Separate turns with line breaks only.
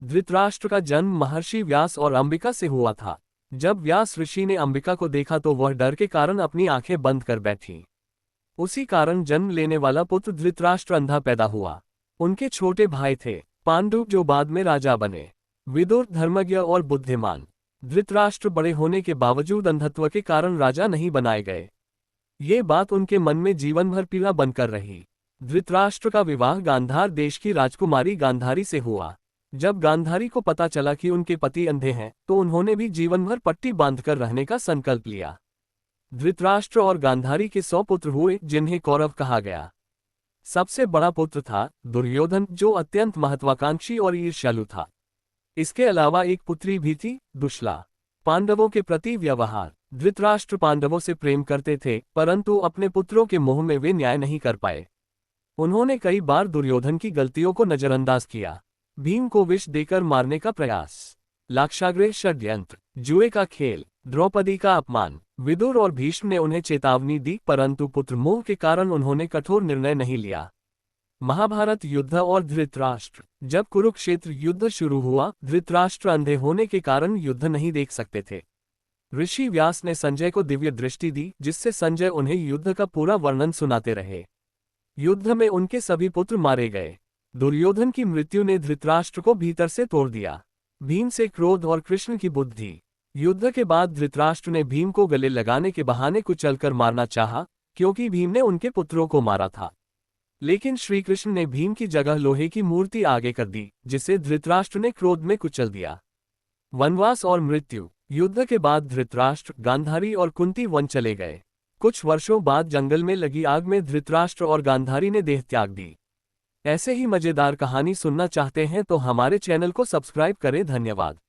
धृतराष्ट्र का जन्म महर्षि व्यास और अंबिका से हुआ था। जब व्यास ऋषि ने अंबिका को देखा तो वह डर के कारण अपनी आंखें बंद कर बैठी। उसी कारण जन्म लेने वाला पुत्र धृतराष्ट्र अंधा पैदा हुआ। उनके छोटे भाई थे पांडु जो बाद में राजा बने। विदुर धर्मज्ञ और बुद्धिमान। धृतराष्ट्र बड़े होने के बावजूद अंधत्व के कारण राजा नहीं बनाए गए। ये बात उनके मन में जीवन भर पीड़ा बनकर रही। धृतराष्ट्र का विवाह गांधार देश की राजकुमारी गांधारी से हुआ। जब गांधारी को पता चला कि उनके पति अंधे हैं तो उन्होंने भी जीवन भर पट्टी बांधकर रहने का संकल्प लिया। धृतराष्ट्र और गांधारी के 100 पुत्र हुए जिन्हें कौरव कहा गया। सबसे बड़ा पुत्र था दुर्योधन जो अत्यंत महत्वाकांक्षी और ईर्ष्यालु था। इसके अलावा एक पुत्री भी थी दुश्ला। पांडवों के प्रति व्यवहार। धृतराष्ट्र पांडवों से प्रेम करते थे परंतु अपने पुत्रों के मोह में वे न्याय नहीं कर पाए। उन्होंने कई बार दुर्योधन की गलतियों को नजरअंदाज किया। भीम को विष देकर मारने का प्रयास, लाक्षागृह षड्यंत्र, जुए का खेल, द्रौपदी का अपमान। विदुर और भीष्म ने उन्हें चेतावनी दी परंतु पुत्र मोह के कारण उन्होंने कठोर निर्णय नहीं लिया। महाभारत युद्ध और धृतराष्ट्र। जब कुरुक्षेत्र युद्ध शुरू हुआ धृतराष्ट्र अंधे होने के कारण युद्ध नहीं देख सकते थे। ऋषि व्यास ने संजय को दिव्य दृष्टि दी जिससे संजय उन्हें युद्ध का पूरा वर्णन सुनाते रहे। युद्ध में उनके सभी पुत्र मारे गए। दुर्योधन की मृत्यु ने धृतराष्ट्र को भीतर से तोड़ दिया। भीम से क्रोध और कृष्ण की बुद्धि। युद्ध के बाद धृतराष्ट्र ने भीम को गले लगाने के बहाने कुचलकर मारना चाहा क्योंकि भीम ने उनके पुत्रों को मारा था। लेकिन श्री कृष्ण ने भीम की जगह लोहे की मूर्ति आगे कर दी जिसे धृतराष्ट्र ने क्रोध में कुचल दिया। वनवास और मृत्यु। युद्ध के बाद धृतराष्ट्र, गांधारी और कुंती वन चले गए। कुछ वर्षों बाद जंगल में लगी आग में धृतराष्ट्र और गांधारी ने देह त्याग दी। ऐसे ही मजेदार कहानी सुनना चाहते हैं तो हमारे चैनल को सब्सक्राइब करें। धन्यवाद।